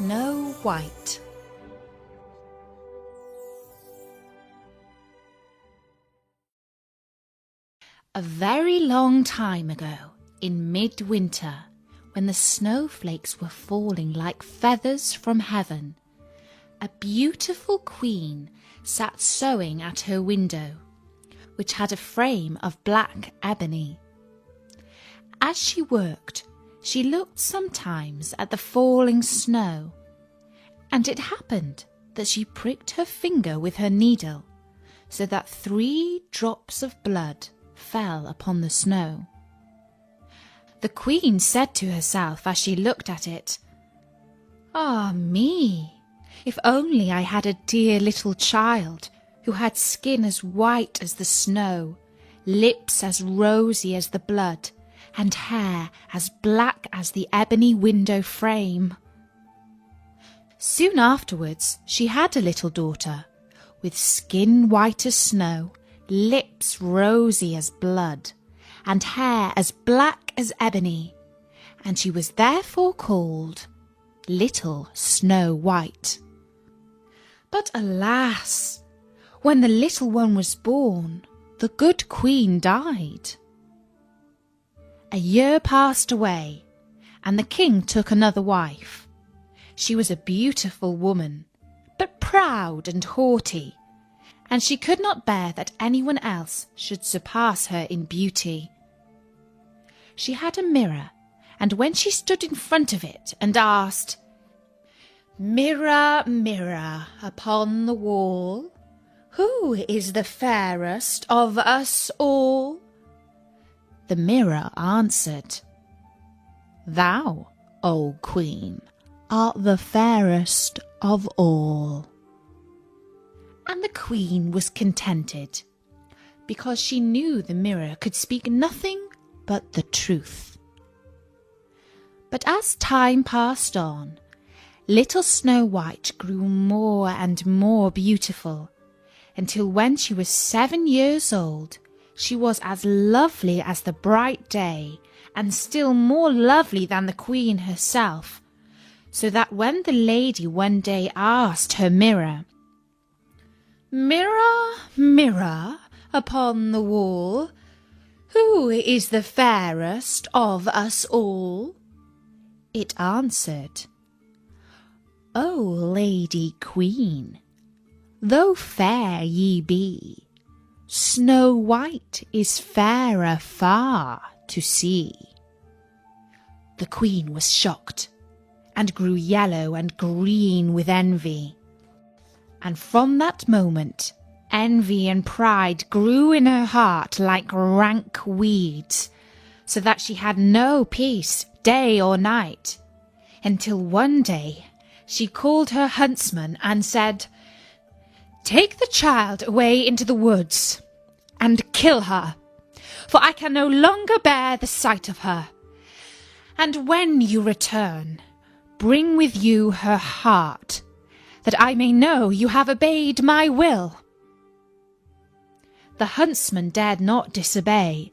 Snow White. A very long time ago, in midwinter, when the snowflakes were falling like feathers from heaven, a beautiful queen sat sewing at her window, which had a frame of black ebony. As she worked, she looked sometimes at the falling snow, and it happened that she pricked her finger with her needle, so that 3 drops of blood fell upon the snow. The queen said to herself as she looked at it, "Ah me! If only I had a dear little child who had skin as white as the snow, lips as rosy as the blood, and hair as black as the ebony window frame." Soon afterwards she had a little daughter, with skin white as snow, lips rosy as blood, and hair as black as ebony, and she was therefore called Little Snow White. But alas, when the little one was born, the good queen died. A year passed away, and the king took another wife. She was a beautiful woman, but proud and haughty, and she could not bear that anyone else should surpass her in beauty. She had a mirror, and when she stood in front of it and asked, "Mirror, mirror upon the wall, who is the fairest of us all?" the mirror answered, "Thou, O Queen, art the fairest of all." And the queen was contented, because she knew the mirror could speak nothing but the truth. But as time passed on, little Snow White grew more and more beautiful, until when she was 7 years old, she was as lovely as the bright day, and still more lovely than the queen herself, so that when the lady one day asked her mirror, "Mirror, mirror upon the wall, who is the fairest of us all?" it answered, "O Lady Queen, though fair ye be, Snow White is fairer far to see." The queen was shocked, and grew yellow and green with envy. And from that moment, envy and pride grew in her heart like rank weeds, so that she had no peace day or night, until one day she called her huntsman and said, "Take the child away into the woods and kill her, for I can no longer bear the sight of her. And when you return, bring with you her heart, that I may know you have obeyed my will." The huntsman dared not disobey,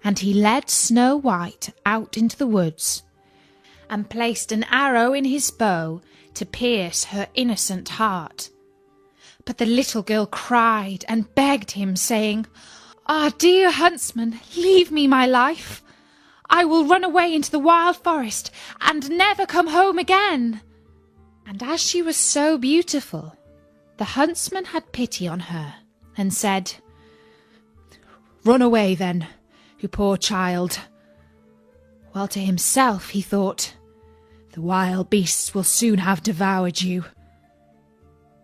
and he led Snow White out into the woods, and placed an arrow in his bow to pierce her innocent heart. But the little girl cried and begged him, saying, "Ah, dear huntsman, leave me my life. I will run away into the wild forest and never come home again." And as she was so beautiful, the huntsman had pity on her and said, "Run away then, you poor child." While to himself he thought, "The wild beasts will soon have devoured you."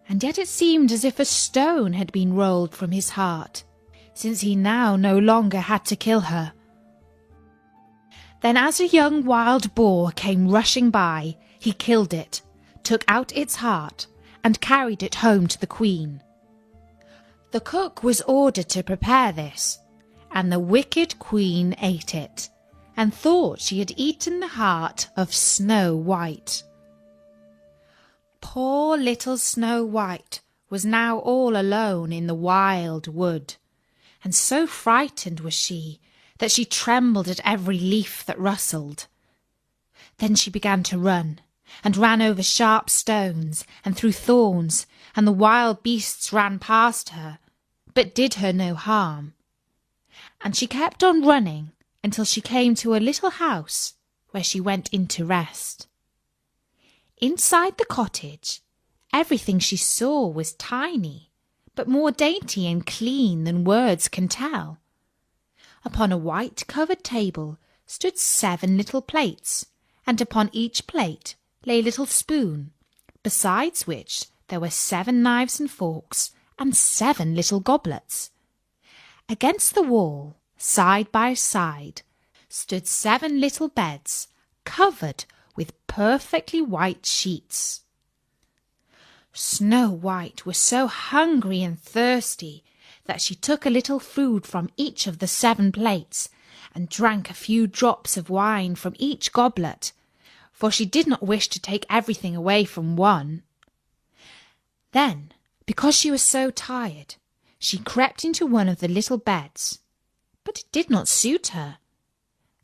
And yet it seemed as if a stone had been rolled from his heart, since he now no longer had to kill her. Then as a young wild boar came rushing by, he killed it, took out its heart, and carried it home to the queen. The cook was ordered to prepare this, and the wicked queen ate it, and thought she had eaten the heart of Snow White. Poor little Snow White was now all alone in the wild wood, and so frightened was she that she trembled at every leaf that rustled. Then she began to run, and ran over sharp stones and through thorns, and the wild beasts ran past her, but did her no harm. And she kept on running until she came to a little house where she went in to rest. Inside the cottage, everything she saw was tiny, but more dainty and clean than words can tell. Upon a white-covered table stood 7 little plates, and upon each plate lay a little spoon, besides which there were 7 knives and forks and 7 little goblets. Against the wall, side by side, stood 7 little beds covered with perfectly white sheets. Snow White was so hungry and thirsty that she took a little food from each of the 7 plates and drank a few drops of wine from each goblet, for she did not wish to take everything away from one. Then, because she was so tired, she crept into one of the little beds, but it did not suit her.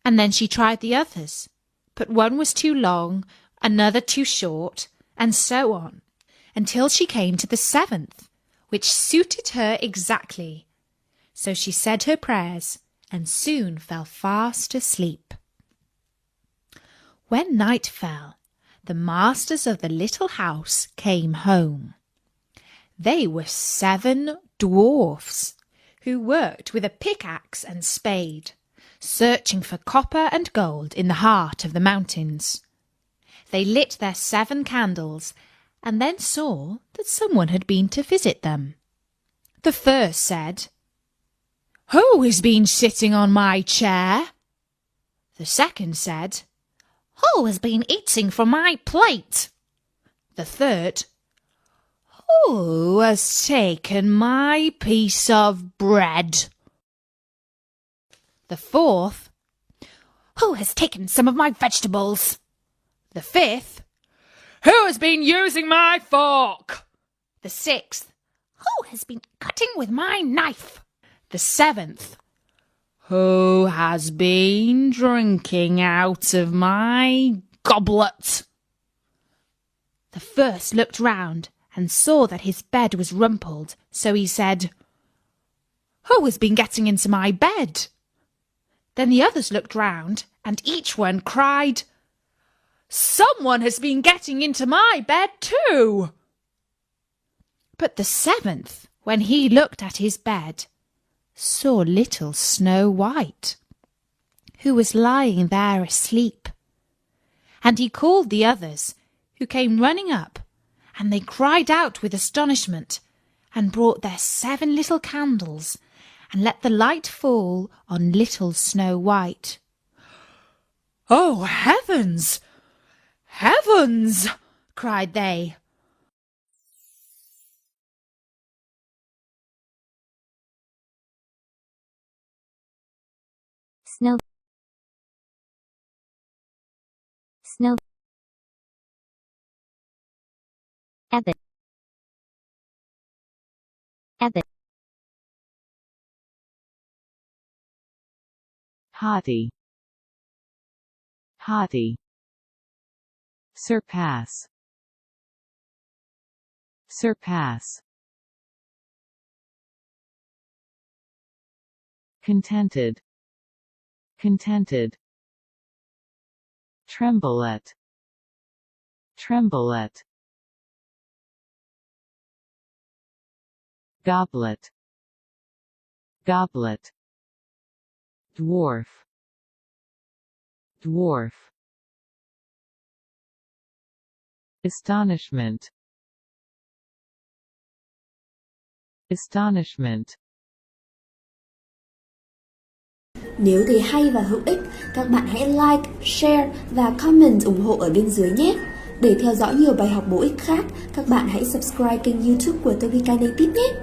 And then she tried the others, but one was too long, another too short, and so on, until she came to the 7th, which suited her exactly. So she said her prayers and soon fell fast asleep. When night fell, the masters of the little house came home. They were 7 dwarfs who worked with a pickaxe and spade, searching for copper and gold in the heart of the mountains. They lit their 7 candles and then saw that someone had been to visit them. The first said, "Who has been sitting on my chair?" The second said, "Who has been eating from my plate?" The third, "Who has taken my piece of bread?" The fourth, "Who has taken some of my vegetables?" The fifth, "Who has been using my fork?" The sixth, "Who has been cutting with my knife?" The seventh, "Who has been drinking out of my goblet?" The first looked round and saw that his bed was rumpled, so he said, "Who has been getting into my bed?" Then the others looked round, and each one cried, "Someone has been getting into my bed too." But the 7th, when he looked at his bed, saw little Snow White, who was lying there asleep. And he called the others, who came running up, and they cried out with astonishment, and brought their 7 little candles, and let the light fall on little Snow White. "Oh, heavens! Heavens!" cried they. Snow. Ebbet. Haughty. Surpass. Contented. Tremble at. Goblet. Dwarf. Astonishment. Nếu thấy hay và hữu ích, các bạn hãy like, share và comment ủng hộ ở bên dưới nhé. Để theo dõi nhiều bài học bổ ích khác, các bạn hãy subscribe kênh YouTube của Topica nhé.